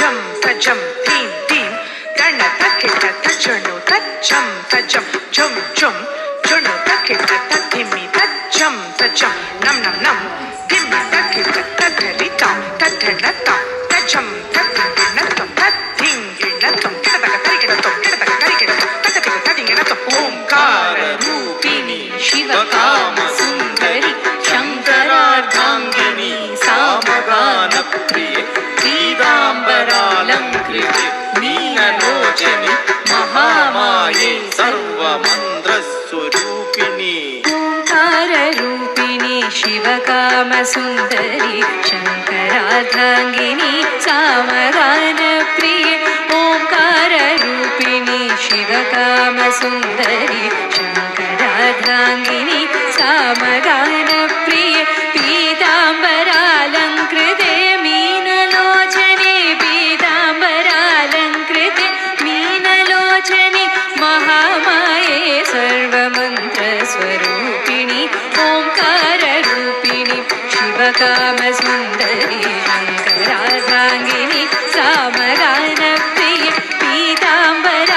तज्जम तज्जम धीम धीम दण तकिट तज्जनु तज्जम तज्जम झुम झुम झुनु तकिट तधिमि तज्जम तज्जम नम नम नम धिमि तकिट तधरिता तधनता तज्जम तधिनतं तधिंगिणतं किडतक तरिकिडतं किडतक तरिकिडतं तततिक तदिंगिणतं ओंकार रूपिणी शिवकाम सुंदरी शंकरार्धांगिनी सामगान प्रिय पीतांबरालंकृते नीललोचने महामाये सर्वमंत्रस्वरूपिणी ओंकार रूपिणी शिवकाम सुंदरी शंकरार्धांगिनी सामगान प्रिय ओंकार रूपिणी शिवकाम सुंदरी शंकरार्धांगिनी सामगान प्रिय पीतांबरालंकृते मीनलोचने पीतांबरालंकृते मीनलोचने महामाये सर्वमंत्रस्वरूपिणी ओंकार रूपिणी शिवकाम सुंदरी शंकरार्धांगिनी सामगान प्रिय पीतांबरालंकृते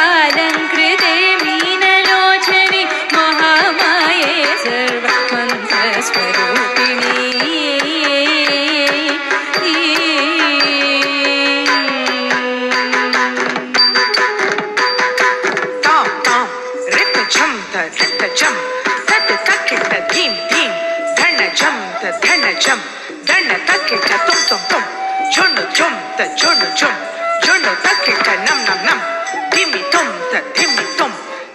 मीनलोचने महामाये सर्वमंत्रस्वरूपिणी ताम ताम रित झम झम तत तकिट धीम धीम धन झम धन तकिट तुम तुम तुम झुनु झुम झुनु झुम झुनु तकिट नम नम नम धिमि तुम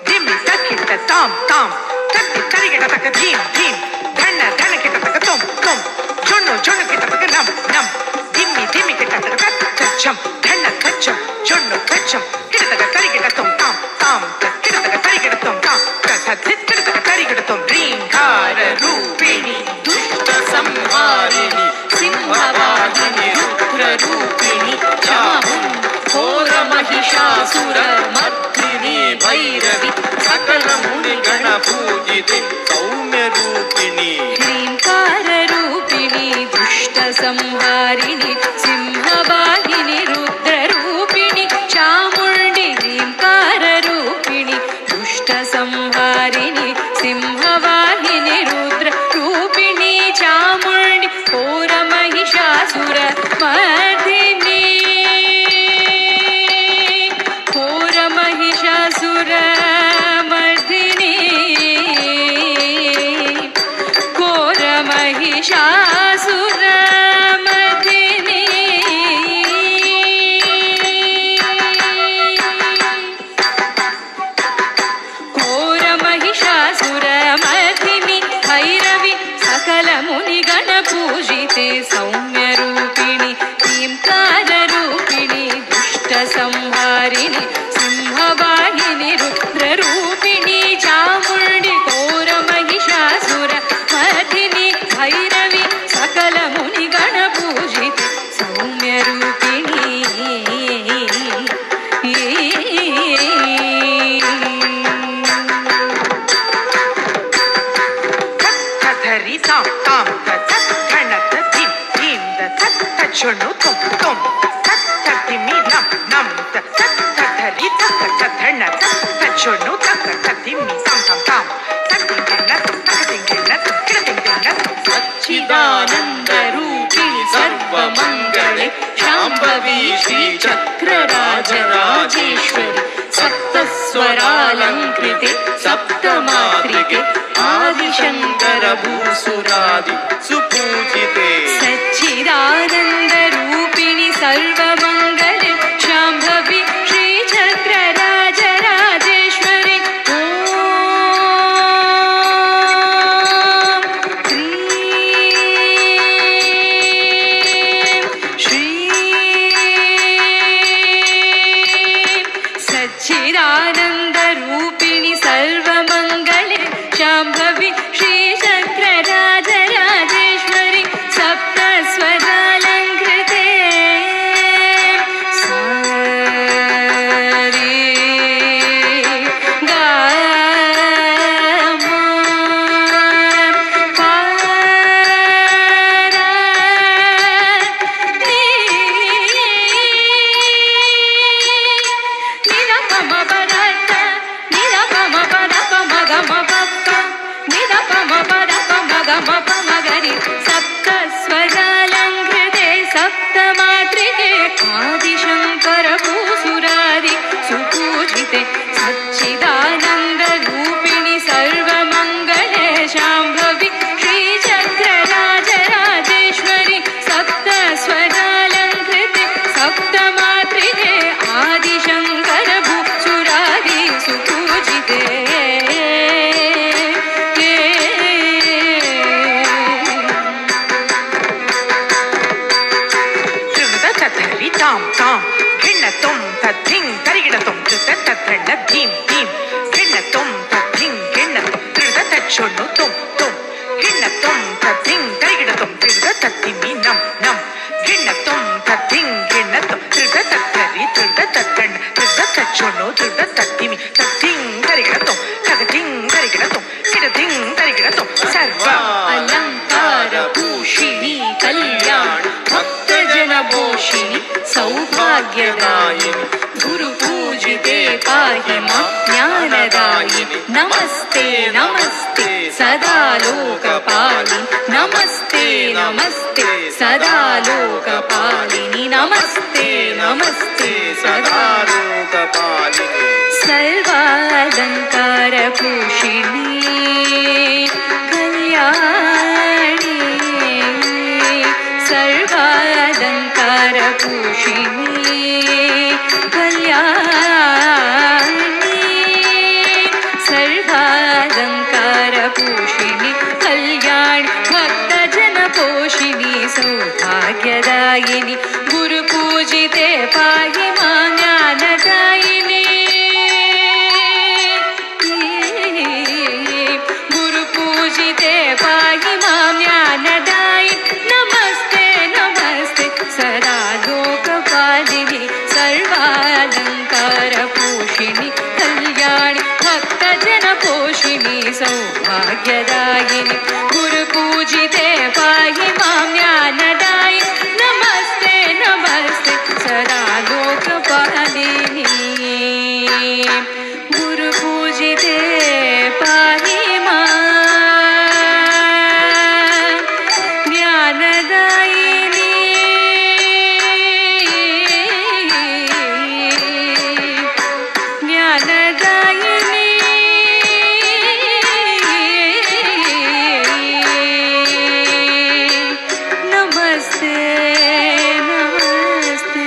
धिमि तकिट ताम ताम तति तरिकिट तक धीम धीम धन किट तक तुम तुम झुनु झुनु किट तक नम नम धिमि किट तक तज्जम धन तज्जम झुनु तज्जम किट तक तरिकिट तुम ताम ताम किट तक तरिकिट तुम ताम तधित किट तक तरिकिट तुम ह्रींकार रूपिणी दुष्ट संहारिणी सिंहवाहिनी रुद्र रूपिणी चामुंड घोर महिषासुर मर्दिनी भैरवी सकल मुनिगण पूजिते सौम्य रूपिणी ह्रींकार रूपिणी दुष्ट संहारिणी सिंहवाहिनी रुद्र रूपिणी चामुंडी ह्रींकार रूपिणी दुष्ट संहारिणी सिंहवाहिनी रुद्र रूपिणी चामुंडी घोर महिषासुर मर्दिनी घोर महिषासुर मर्दिनी घोर महिषासुर मर्दिनी घोर महिषासुर मर्दिनी भैरवी सकल मुनिगण पूजिते सौम्य रूपिणी ह्रींकार रूपिणी दुष्ट संहारिणी सिंहवाहिनी रुद्र रूपिणी चामुंडी घोर महिषासुर मर्दिनी भैरवी सकल मुनिगण पूजिते सौम्य रूपिणी धरि ताम ताम तत धन धीम धीम तत झुनु तुम तुम तत धिमि नम नम तत धरि तत धन तत झुनु तत धिमि ताम ताम ताम सच्चिदानंद रूपिणी सर्वमंगले शांभवी श्री चक्रराजराजेश्वरी सप्तस्वरालंकृते सप्तमातृके आदिशंकर भूसुरादि सुपूजिते सच्चिदानंद रूपिणी सर्वमंगले शांभवी श्री चक्रराजराजेश्वरी सच्चिदानंद रूपिणी सर्वमंगले शांभवी श्री चक्रराजराजेश्वरी सप्तस्वरालंकृते ಸಪ್ತಮಾತ್ರಿಕೆ ಆದಿಶಂಕರ ಭೂಸುರಾದಿ ಸುಪೂಜಿತೆ ತರಿ ತಾಂ ತಾಂ ಗಿಣ್ಣ ತೊಂ ತದ್ಧಿಂ ತರಿಗಿಡ ತೊಂ ತೃತ ತದ್ಧಣ್ಣ ಧೀಂ ಧೀಂ ಗಿಣ್ಣ ತೊಂ ತದ್ಧಿಂ ಗಿಣ್ಣ ತೊಂ ತೃತ ತಚ್ಚೊಣ್ಣು ತೊಂ ತೊಂ ಗಿಣ್ಣ ತೊಂ ತದ್ಧಿಂ ತರಿಗಿಡ ತೊಂ ತೃತ ತದ್ದಿಮಿ ನಂ ನಂ ಗಿಣ್ಣ ತೊಂ ತದ್ಧಿಂ ಗಿಣ್ಣ ತೊಂ ತೃತ ತತ್ತರಿ ತೃತ ತದ್ದಣ್ಣ ತೃತ ತಚ್ಚೊಣ್ಣು ತೃತ ತದ್ದಿಮಿ ತದ್ಧಿಂ ತರಿಗಿಡ ತೊಂ ತಗಧಿಂ ತರಿಗಿಡ ತೊಂ ಗಿಡಧಿಂ ತರಿಗಿಡ ತೊಂ ಸರ್ವ ಅಲಂಕಾರ ಭೂಷಿಣಿ ಕಲ್ಯಾಣ ಭಕ್ತಜನ ಭೂಷಿಣಿ ಸೌಭಾಗ್ಯದಾಯಿನಿ ಗುರು ಪೂಜಿತೆ ಪಾಹಿ ಮಾ ಜ್ಞಾನದಾಯಿನಿ ನಮಸ್ತೆ ನಮಸ್ತೆ ಸದಾ ಲೋಕಪಾಲಿನಿ ನಮಸ್ತೆ ನಮಸ್ತೆ ಸದಾ ಲೋಕಪಾಲಿನಿ ನಮಸ್ತೆ ನಮಸ್ತೆ ಸದಾ ಲೋಕಪಾಲಿನಿ ಸರ್ವಾಲಂಕಾರ ಭೂಷಿಣಿ ಕಲ್ಯಾಣಿ ಸರ್ವಾಲಂಕಾರ ಭೂಷಿಣಿ ಕಲ್ಯಾಣಿ ಸರ್ವಾಲಂಕಾರ ಭೂಷಿಣಿ ಕಲ್ಯಾಣಿ ಭಕ್ತಜನ ಪೋಷಿಣಿ ಸೌಭಾಗ್ಯದಾಯಿನಿ ಗುರು ಪೂಜಿತೆ ಪಾಹಿ ಮಾ ಜ್ಞಾನದಾಯಿನಿ ಗುರು ಪೂಜಿತೆ ಪಾಹಿ ಮಾ ಜ್ಞಾನದಾಯಿನಿ ನಮಸ್ತೆ ನಮಸ್ತೆ ಸದಾ ಲೋಕಪಾಲಿನಿ ಸರ್ವಾಲಂಕಾರ ಪೋಷಿಣಿ ಕಲ್ಯಾಣಿ ಭಕ್ತಜನ ಪೋಷಿಣಿ ಸೌಭಾಗ್ಯದಾಯಿನಿ ಗುರು ಪೂಜಿತೆ ಪಾಹಿ ಮಾ ಜ್ಞಾನದಾಯಿನಿ ನಮಸ್ತೆ ನಮಸ್ತೆ ಸದಾ ಲೋಕಪಾಲಿನಿ ಗುರು ಪೂಜಿತೆ ಪಾಹಿ ಮಾ ಜ್ಞಾನದಾಯಿನಿ ಜ್ಞಾನದಾಯಿನಿ ನಮಸ್ತೆ ನಮಸ್ತೆ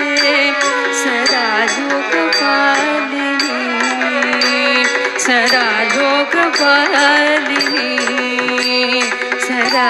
ಸದಾ ಲೋಕಪಾಲಿನಿ ಸದಾ ಲೋಕಪಾಲಿನಿ ಸದಾ